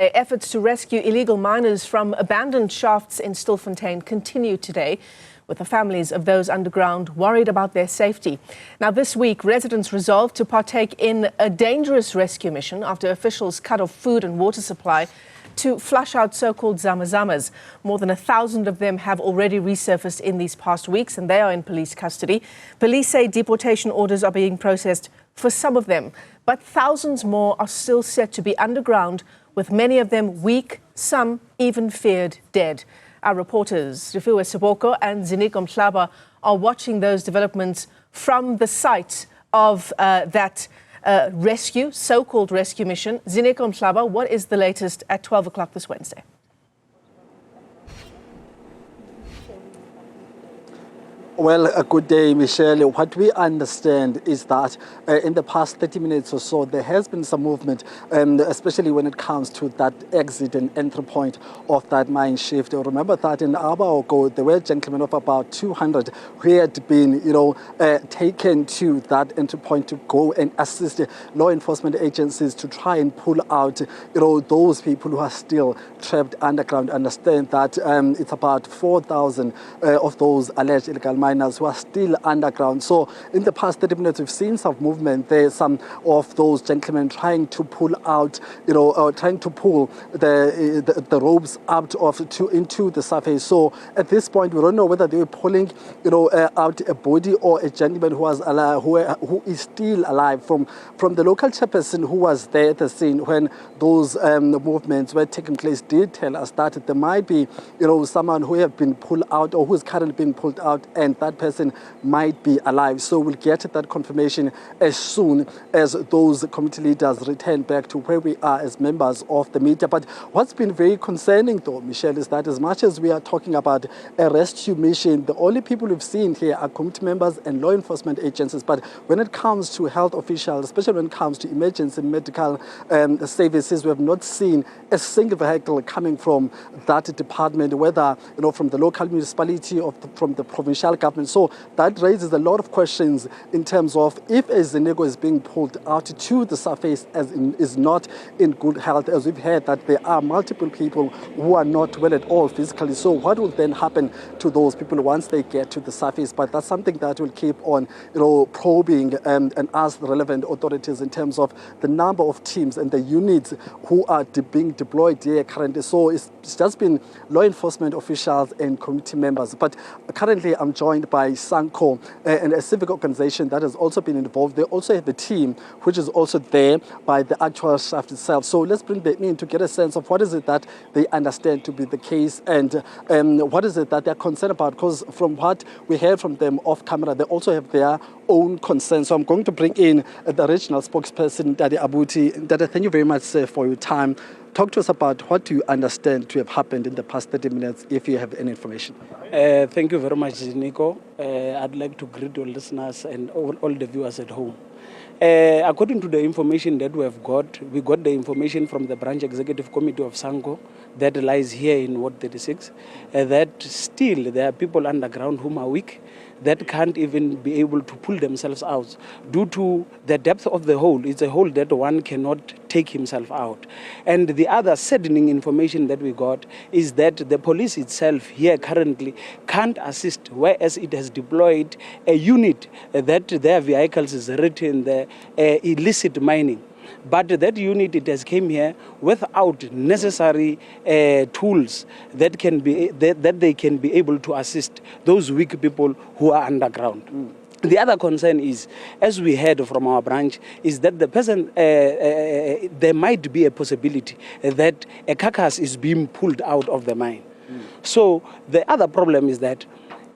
Efforts to rescue illegal miners from abandoned shafts in Stilfontein continue today, with the families of those underground worried about their safety. Now, this week, residents resolved to partake in a dangerous rescue mission after officials cut off food and water supply to flush out so-called zamazamas. More than 1,000 of them have already resurfaced in these past weeks, and they are in police custody. Police say deportation orders are being processed for some of them, but thousands more are still set to be underground, with many of them weak, some even feared dead. Our reporters, Refiloe Seboko and Newzroom Afrika are watching those developments from the site of that rescue, so-called rescue mission. Newzroom Afrika, what is the latest at 12 o'clock this Wednesday? Well, a good day, Michelle. What we understand is that in the past 30 minutes or so, there has been some movement, especially when it comes to that exit and entry point of that mine shift. Remember that an hour ago, there were gentlemen of about 200 who had been, taken to that entry point to go and assist law enforcement agencies to try and pull out, those people who are still trapped underground. Understand that it's about 4,000 of those alleged illegal miners who are still underground. So in the past 30 minutes, we've seen some movement. There's some of those gentlemen trying to pull out, trying to pull the ropes out into the surface. So at this point, we don't know whether they were pulling, out a body or a gentleman who was alive, who is still alive. From the local chairperson who was there at the scene when those movements were taking place, did tell us that there might be, someone who have been pulled out or who is currently being pulled out, and that person might be alive. So we'll get that confirmation as soon as those committee leaders return back to where we are as members of the media. But what's been very concerning, though, Michelle, is that as much as we are talking about a rescue mission, the only people we've seen here are committee members and law enforcement agencies. But when it comes to health officials, especially when it comes to emergency medical services, we have not seen a single vehicle coming from that department, whether from the local municipality or from the provincial government. So that raises a lot of questions in terms of if a Zenego is being pulled out to the surface is not in good health, as we've heard that there are multiple people who are not well at all physically. So what will then happen to those people once they get to the surface? But that's something that will keep on, probing and ask the relevant authorities in terms of the number of teams and the units who are being deployed here currently. So it's just been law enforcement officials and committee members. But currently I'm joined by Sanko and a civic organization that has also been involved. They also have a team which is also there by the actual shaft itself. So let's bring them in to get a sense of what is it that they understand to be the case and what is it that they're concerned about, because from what we heard from them off camera, they also have their own concerns. So I'm going to bring in the regional spokesperson, Dade Abuti. Dade, thank you very much for your time. Talk to us about what do you understand to have happened in the past 30 minutes, if you have any information. Thank you very much, Nico. I'd like to greet all listeners and all the viewers at home. According to the information that we got the information from the Branch Executive Committee of Sanko that lies here in Ward 36, that still there are people underground whom are weak, that can't even be able to pull themselves out due to the depth of the hole. It's a hole that one cannot take himself out. And the other saddening information that we got is that the police itself here currently can't assist, whereas it has deployed a unit that their vehicles is written the illicit mining. But that unit, it has came here without necessary tools that they can be able to assist those weak people who are underground. The other concern is, as we heard from our branch, is that the person, there might be a possibility that a carcass is being pulled out of the mine. So the other problem is that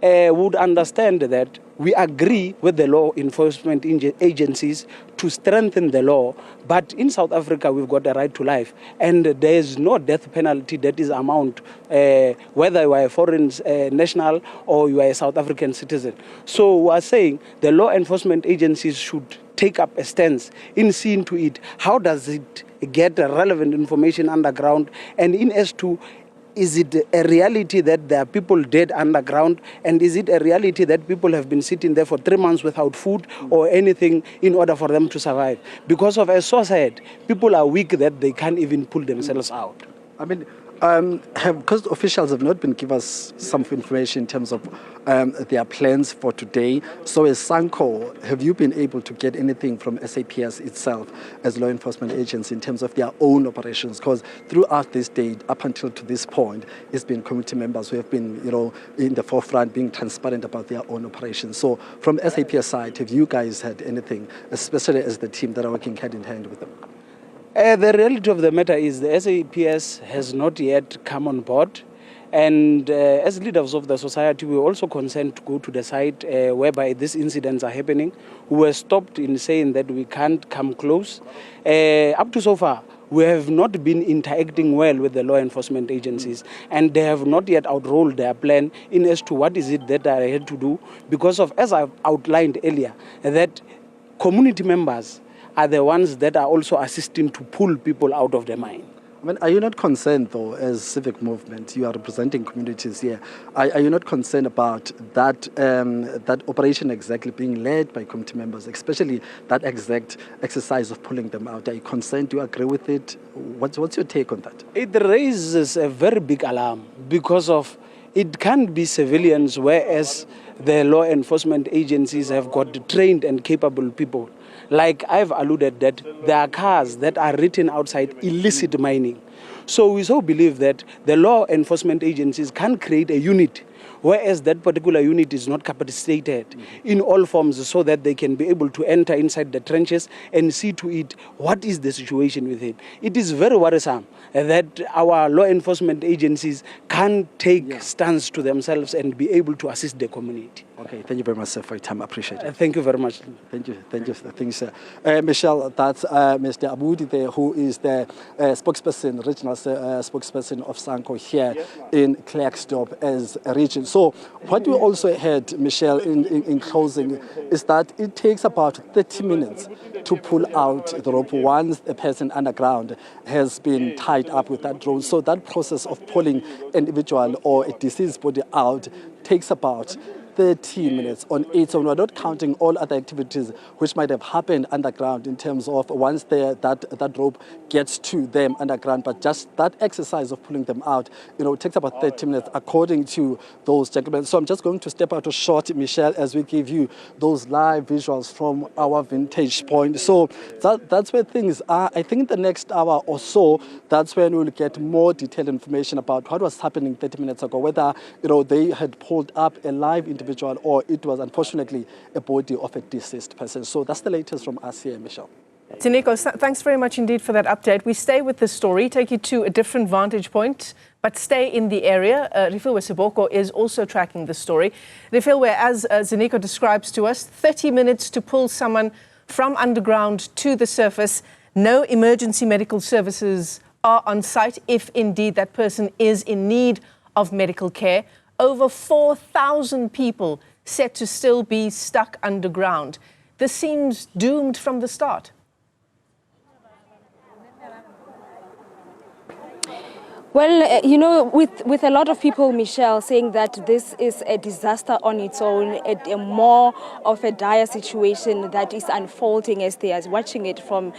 we would understand that we agree with the law enforcement agencies to strengthen the law, but in South Africa we've got a right to life, and there is no death penalty that is amount whether you are a foreign national or you are a South African citizen. So we are saying the law enforcement agencies should take up a stance in seeing to it how does it get relevant information underground, and in as to is it a reality that there are people dead underground? And is it a reality that people have been sitting there for 3 months without food or anything in order for them to survive? Because of, as Sosa said, people are weak that they can't even pull themselves out. I mean, because officials have not been given us some information in terms of their plans for today. So as Sanko, have you been able to get anything from SAPS itself as law enforcement agency in terms of their own operations? Because throughout this day, up until to this point, it's been community members who have been, in the forefront, being transparent about their own operations. So from SAPS side, have you guys had anything, especially as the team that are working hand in hand with them? The reality of the matter is the SAPS has not yet come on board. And as leaders of the society, we are also concerned to go to the site whereby these incidents are happening. We were stopped in saying that we can't come close. Up to so far, we have not been interacting well with the law enforcement agencies, and they have not yet outrolled their plan in as to what is it that I had to do, because of, as I've outlined earlier, that community members are the ones that are also assisting to pull people out of the mine. I mean, are you not concerned, though, as civic movement, you are representing communities here, are you not concerned about that that operation exactly being led by community members, especially that exact exercise of pulling them out? Are you concerned? Do you agree with it? What's your take on that? It raises a very big alarm, because of it can't be civilians, whereas the law enforcement agencies have got trained and capable people. Like I've alluded that there are cars that are written outside illicit mining. So we so believe that the law enforcement agencies can create a unit, whereas that particular unit is not capacitated in all forms, so that they can be able to enter inside the trenches and see to it what is the situation with it. It is very worrisome that our law enforcement agencies can take stance to themselves and be able to assist the community. Okay, thank you very much, sir, for your time. I appreciate it. Thank you very much. Thank you, sir. Michelle, that's Mr. Abudi there, who is the spokesperson, regional spokesperson of Sanko here in Klerksdorp as a region. So what we also heard, Michelle, in closing, is that it takes about 30 minutes to pull out the rope once a person underground has been tied up with that drone. So that process of pulling an individual or a deceased body out takes about 13 minutes on it. So we're not counting all other activities which might have happened underground in terms of once that rope gets to them underground. But just that exercise of pulling them out, it takes about 30 minutes according to those gentlemen. So I'm just going to step out a short, Michelle, as we give you those live visuals from our vantage point. So that's where things are. I think the next hour or so, that's when we'll get more detailed information about what was happening 30 minutes ago, whether they had pulled up a live individual or it was unfortunately a body of a deceased person. So that's the latest from us here, Michelle. Tineko, thanks very much indeed for that update. We stay with the story, take you to a different vantage point, but stay in the area. Refiloe Seboko is also tracking the story. Refiloe, as Ziniko describes to us, 30 minutes to pull someone from underground to the surface. No emergency medical services are on site if indeed that person is in need of medical care. Over 4,000 people said to still be stuck underground. This seems doomed from the start. Well, with a lot of people, Michelle, saying that this is a disaster on its own, a more of a dire situation that is unfolding as they are watching it from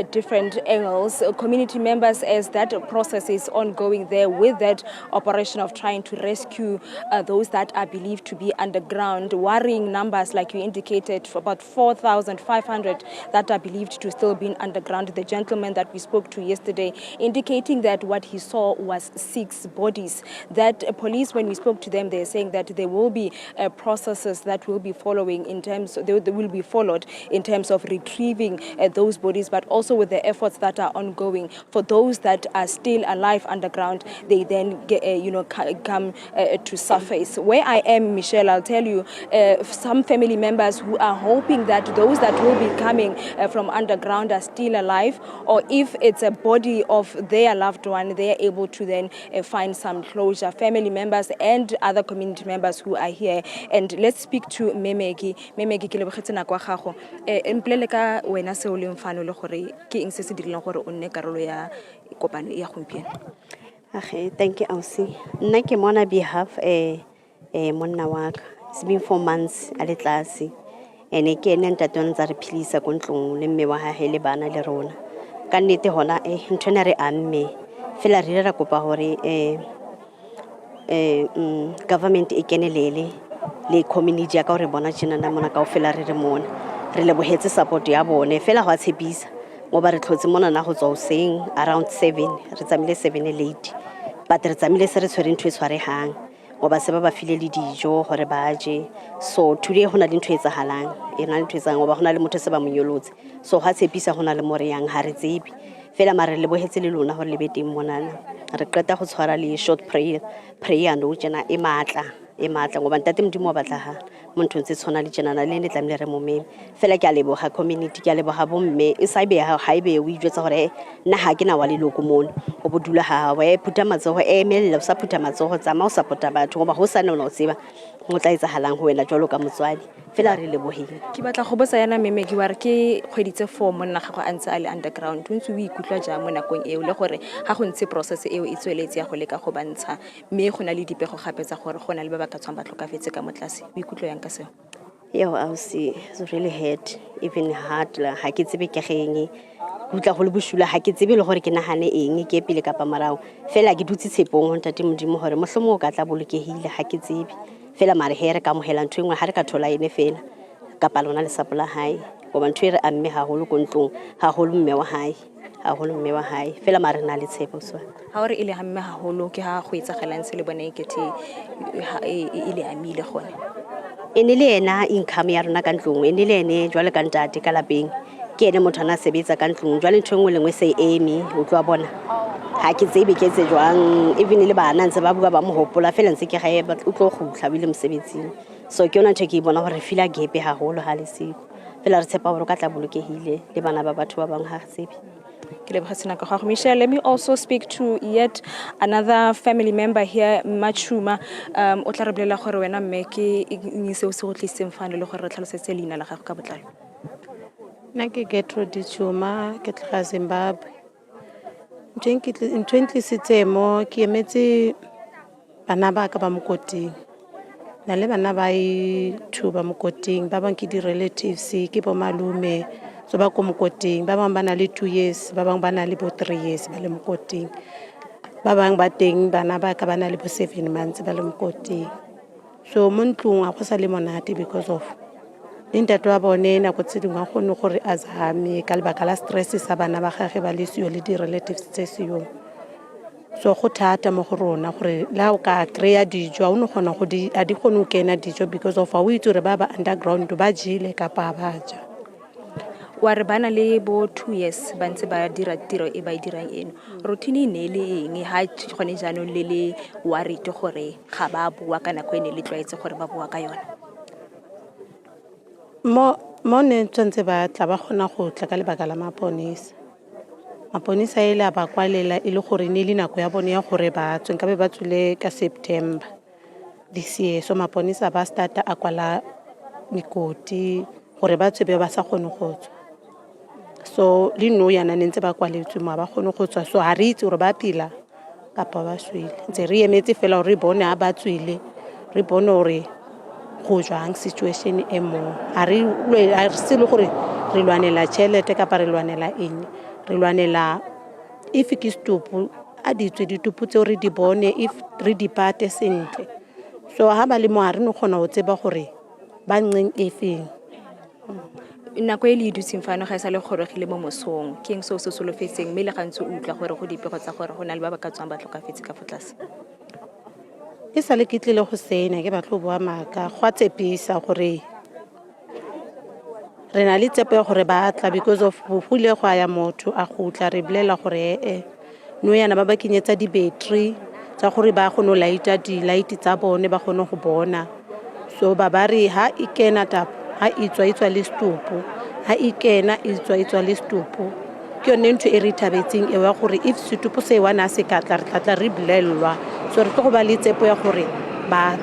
different angles. Community members, as that process is ongoing there with that operation of trying to rescue those that are believed to be underground, worrying numbers, like you indicated, for about 4,500 that are believed to still be underground. The gentleman that we spoke to yesterday indicating that what he saw was 6 bodies. That police, when we spoke to them, they're saying that there will be processes that will be following in terms, they will be followed in terms of retrieving those bodies, but also with the efforts that are ongoing for those that are still alive underground, they then get, come to surface. Where I am, Michelle, I'll tell you, some family members who are hoping that those that will be coming from underground are still alive, or if it's a body of their loved one, they are able to then find some closure. Family members and other community members who are here. And let's speak to Memegi. Memegi, ke lebogetse nako ya gago. Mpolele ka wena se o leng fano le gore ke eng se se dirileng gore o nne karolo ya kopano ya gompieno. Okay, thank you, Ausi. Nna ke mona behalf monna wa ka. It's been 4 months a le tlase. Ene ke ene ntate wa ntse re philisa ko ntlong le mme wa hae le bana le rona. Ka nnete hona ntho ena re amme. Fela re ra kopa hore government e kenelele le community ya ka hore bona tjena na mona kaofela re re mona. Re lebohetse support ya bone. Fela ho a tshepisa. Ngoba re tlhotse mona na go tswa hoseng around 7 re tsamile 7 late but re tsamile se re tshwere ntho e tshwarehang ngoba se ba file le dijo gore ba je so today hona le ntho e tsahalang e na le ntho e tsang ngoba hona le motho se ba monyolotse so ha tshepisa hona le more yang ha re tsebe fela mare le bohetse le lona gore le be teng monana re qeta go tshwara le short prayer no tsena e matla ngoba ntate modimo wa batla motho ntse tshwana le tjena le ne tlamile re mo meme fela ke a leboga community ke a leboga bomme e sa ibe ha ibe o ijwetsa gore nna ha ke na wa leloko mona go bodula ha wa e phuta matsogo emela o sa phuta matsogo tsama o support-a batho goba go sa nna o tseba mo tla etsahalang ho wena jwalo ka motswadi fela re lebogile ke batla go botsa yana memeki wa re ke kgweditse 4 monna ga go antse a le underground o ntse o ikutlwa jang mo nakong eo le gore ga go ntse process eo e tsweletse ya go leka go bantsha mme go na le dipego gape tsa gore go na le ba ba ka tswang ba tlhokafetse ka motlase o ikutlwa yang ka seo yo Ausi it's really hard even hard la ha ke tsebe ke geng utla go le boshula ha ke tsebe le gore ke nahane eng ke pele ka pamarao fela ke dutse tshepong ho ntate modimo gore mohlomo o ka tla bolokehile ha ke tsebe fela mare here ka mohela ntwe ngwe ha re ka thola ene fela ka palona le sapola hae go ba ntwe re amme ha holo ko ntlong ha holo mme wa hae fela mare na le tshepo so ha ore ile hamme ha holo ke ha go itsagalang se le bone ekete ile amile gone ene le ena income ya rona ka ntlong ene le ene jwale ka ntate ka lapeng ke ene motho ana sebetsa ka ntlong jwale ntho engwe lengwe se emi o tloa bona ha ke tsebe ke tse jwang even le bana ntse ba bua ba mo hopola fela ntse ke gae o tlo go tlhabile mosebetsing so ke yona ntho ke bona gore feel a gepe ha holo ha le siko fela re tshepa gore ka tla bolokehile le bana ba batho ba bang ha tsebe Michelle, let me also speak to yet another family member here, Machuma. O tla re bolela gore wena mme ke eng se o se go tlisitseng fano le gore re tlhalosetse leina la gago ka botlalo. Nna ke Gertrude Chuma ke tla Zimbabwe. In 2016 mo ke emetse bana ba ka ba mokoting. Na le bana ba I2 ba mokoting ba bang ke di relatives ke bo malume so ba ko mokoting ba bang ba na le 2 years ba bang ba na le bo 3 years ba le mokoting ba bang ba teng bana ba ka ba na le bo 7 months ba le mokoting so mo ntlong a go sa le monate because of ntate wa bone na go tsedingwa go ne gore azame ka lebaka la stress sa bana ba gagwe ba le sio le di relatives tse sio so go thata mo go rona gore la o ka kreya dijo a o no gona go di a di gone o kena dijo because of a o itse re ba underground ba jile ka pa ba ja wa re bana le bo 2 years ba ntse ba dira tiro e ba dirang eno routine ne le eng ha gone jaanong le warite gore ga ba bua kana go ene le tlwaetse gore ba bua ka yona mo ne tsentse ba tla ba gona go tla ka lebaka la maponisa ile ba kwalela ile gore ne le nako ya bone ya gore ba tsweng ka be ba tsule ka September this year so maponisa ba starta a kwala mikoti gore ba tsebe ba sa gone go tswa so le no yana ntse ba kwaletswe mo ba gone go tswa so ha re itse gore ba pila kapa ba swile ntse re emetse fela re bone a ba tswile re bone gore go jwang situation e mo a re se le gore re lwanela tšhelete kapa re lwanela eng re lwanela if ke stupu a ditswe ditupu tse re di bone if re di pate sentle so ha ba le mo a re no gona go tseba gore ba ntseng efeng nako e le dutseng fano ga e sa le gorogile mo mosong ke eng se o se solofetseng mme le gantse o utlwa gore go dipego tsa gore go na le ba ba ka tswang ba tlhokafetse ka fotlase e sa le ke tlile go sena ke batlo boa maka go a tshepisa gore re na le tshepo gore ba tla because of bofule go ya motho a gutla re bolela gore no yana ba ba kinyetsa di battery tsa gore ba go no lighta di light tsa bone ba gone go bona so ba re ha ikena tap ha itswa le stupu ha ikena itswa le stupu ke yone ntho e re thabetseng e wa gore if stupu se wana se ka tla re bolelwa so re tlo go ba le tsepo ya gore ba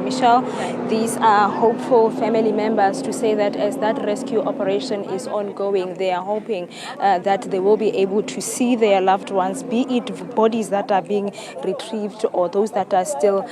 Michelle, these are hopeful family members to say that as that rescue operation is ongoing, they are hoping that they will be able to see their loved ones, be it bodies that are being retrieved or those that are still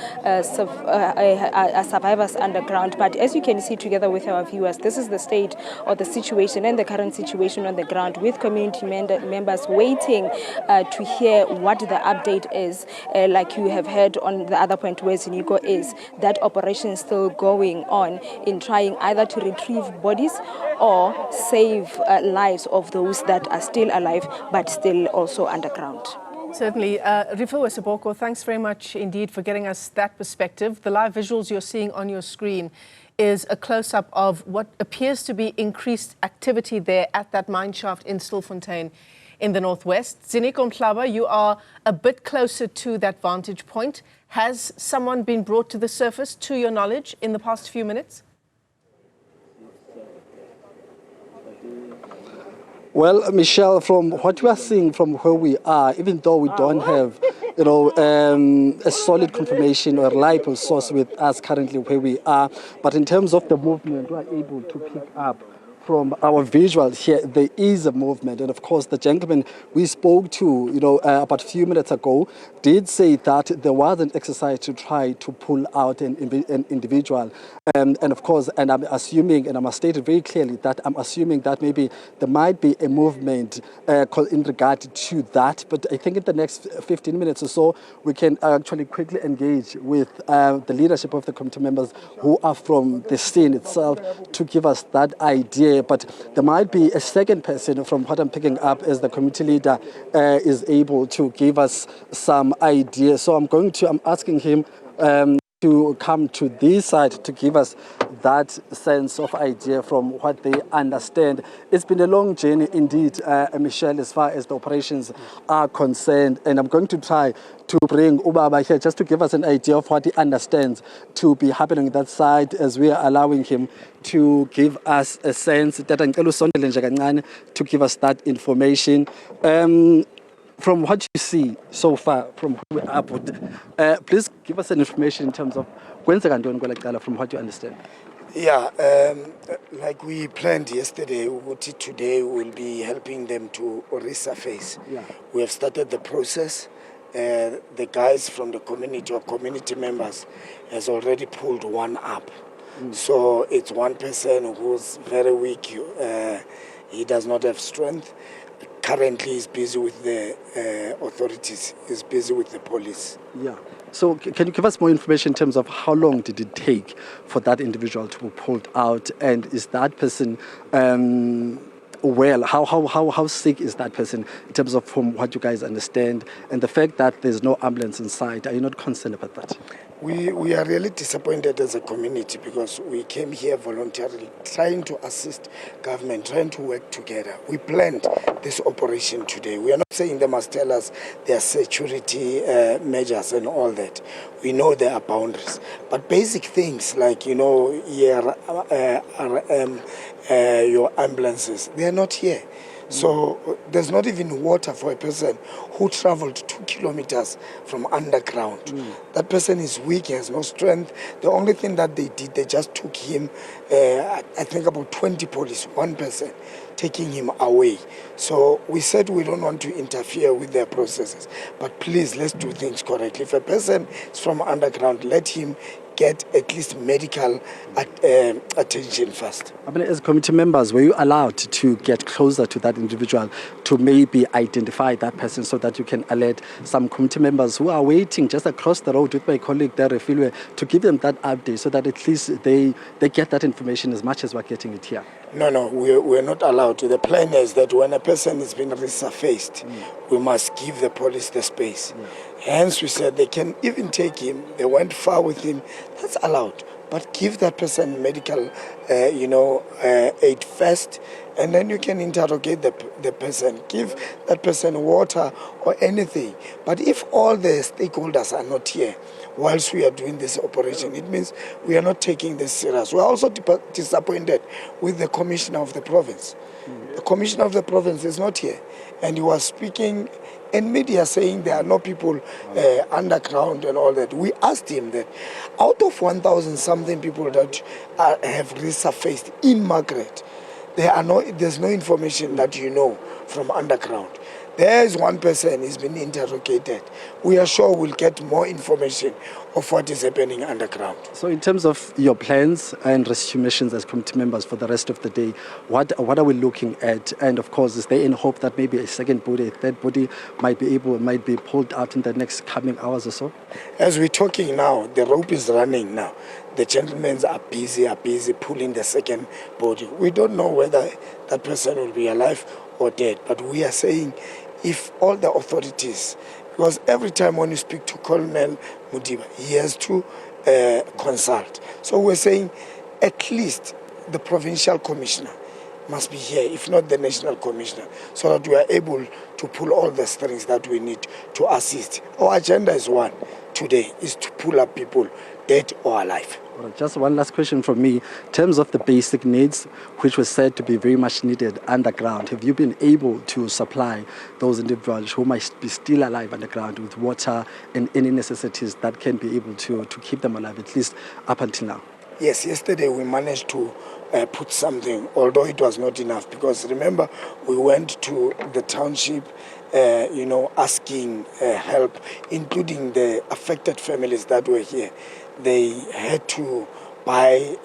survivors underground. But as you can see together with our viewers, this is the state or the situation and the current situation on the ground, with community members waiting to hear what the update is. Like you have heard on the other point where Ziniko is, that operation is still going on in trying either to retrieve bodies or save lives of those that are still alive but still also underground. Certainly. Refiloe Seboko, thanks very much indeed for getting us that perspective. The live visuals you're seeing on your screen is a close-up of what appears to be increased activity there at that mine shaft in Stilfontein in the northwest. Ziniko Mhlaba, you are a bit closer to that vantage point. Has someone been brought to the surface, to your knowledge, in the past few minutes? Well, Michelle, from what we are seeing from where we are, even though we don't have, a solid confirmation or reliable source with us currently where we are, but in terms of the movement, we are able to pick up from our visuals here, there is a movement. And of course, the gentleman we spoke to, about a few minutes ago, did say that there was an exercise to try to pull out an individual. And of course, and I'm assuming, and I must state it very clearly, that I'm assuming that maybe there might be a movement in regard to that. But I think in the next 15 minutes or so, we can actually quickly engage with the leadership of the committee members who are from the scene itself to give us that idea. But there might be a second person, from what I'm picking up, as the committee leader is able to give us some idea. So I'm asking him to come to this side to give us that sense of idea from what they understand. It's been a long journey indeed, Michelle, as far as the operations are concerned. And I'm going to try to bring Ubaba here just to give us an idea of what he understands to be happening on that side, as we are allowing him to give us a sense that to give us that information. From what you see so far, from where we are, please give us an information in terms of from what you understand. Yeah, like we planned yesterday, today we'll be helping them to resurface. Yeah. We have started the process. The guys from the community or community members has already pulled one up. So it's one person who's very weak. He does not have strength. Currently, he's busy with the authorities. He's busy with the police. Yeah. So can you give us more information in terms of how long did it take for that individual to be pulled out? And is that person well? How sick is that person in terms of from what you guys understand? And the fact that there's no ambulance inside, are you not concerned about that? We are really disappointed as a community because we came here voluntarily, trying to assist government, trying to work together. We planned this operation today. We are not saying they must tell us their security measures and all that. We know there are boundaries. But basic things like, your ambulances, they are not here. So there's not even water for a person who traveled 2 kilometers from underground. That person is weak, has no strength. The only thing that they did, they just took him, I think about 20 police, one person, taking him away. So we said we don't want to interfere with their processes. But please, let's do things correctly. If a person is from underground, let him get at least medical attention first. I mean, as committee members, were you allowed to get closer to that individual to maybe identify that person so that you can alert some committee members who are waiting just across the road with my colleague there, Refiloe, to give them that update so that at least they get that information as much as we're getting it here? No, we're not allowed to. The plan is that when a person has been resurfaced, we must give the police the space. Hence, we said they can even take him. They went far with him. That's allowed. But give that person medical, aid first and then you can interrogate the person, give that person water or anything. But if all the stakeholders are not here whilst we are doing this operation, it means we are not taking this serious. We are also disappointed with the commissioner of the province. The commissioner of the province is not here, and he was speaking in media saying there are no people underground and all that. We asked him that out of 1,000 something people that have resurfaced in Margaret, there's no information that you know from underground. There is one person who's been interrogated. We are sure we'll get more information of what is happening underground. So in terms of your plans and resumptions as committee members for the rest of the day, what are we looking at? And of course, is there any hope that maybe a second body, a third body might be pulled out in the next coming hours or so? As we're talking now, the rope is running now. The gentlemen are busy pulling the second body. We don't know whether that person will be alive or dead, but we are saying if all the authorities, because every time when you speak to Colonel Mudiba, he has to consult. So we're saying at least the provincial commissioner must be here, if not the national commissioner, so that we are able to pull all the strings that we need to assist. Our agenda is one today, is to pull up people, dead or alive. Just one last question from me. In terms of the basic needs, which were said to be very much needed underground, have you been able to supply those individuals who might be still alive underground with water and any necessities that can be able to keep them alive, at least up until now? Yes, yesterday we managed to put something, although it was not enough, because remember, we went to the township, asking help, including the affected families that were here. They had to buy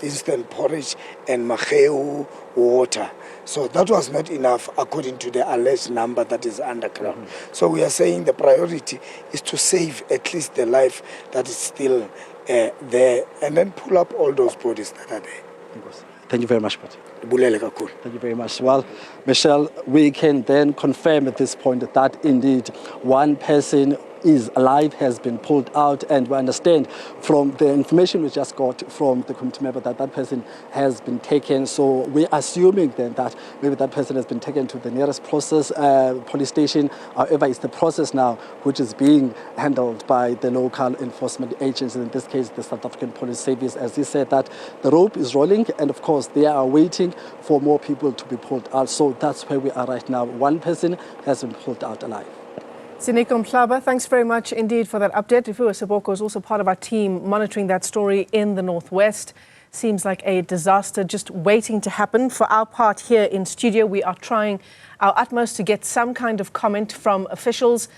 instant porridge and maheu water. So that was not enough according to the alleged number that is underground. So we are saying the priority is to save at least the life that is still there, and then pull up all those bodies that are there. Thank you very much, Pat. Thank you very much. Well, Michelle, we can then confirm at this point that indeed one person is alive, has been pulled out, and we understand from the information we just got from the committee member that that person has been taken. So we're assuming then that maybe that person has been taken to the nearest police station. However, it's the process now which is being handled by the local enforcement agents, in this case the South African Police Service. As he said, that the rope is rolling, and of course they are waiting for more people to be pulled out. So that's where we are right now. One person has been pulled out alive. Sineko Mhlaba, thanks very much indeed for that update. Refiloe Seboko is also part of our team monitoring that story in the Northwest. Seems like a disaster just waiting to happen. For our part here in studio, we are trying our utmost to get some kind of comment from officials.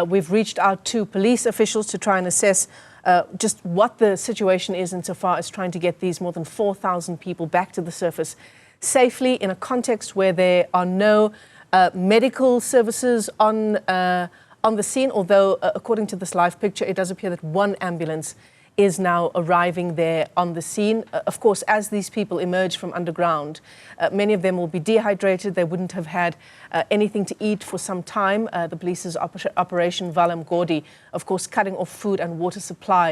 We've reached out to police officials to try and assess just what the situation is insofar as trying to get these more than 4,000 people back to the surface safely in a context where there are no medical services on the scene, although according to this live picture, it does appear that one ambulance is now arriving there on the scene. Of course, as these people emerge from underground, many of them will be dehydrated. They wouldn't have had anything to eat for some time. The police's Operation Valam Godi, of course, cutting off food and water supplies.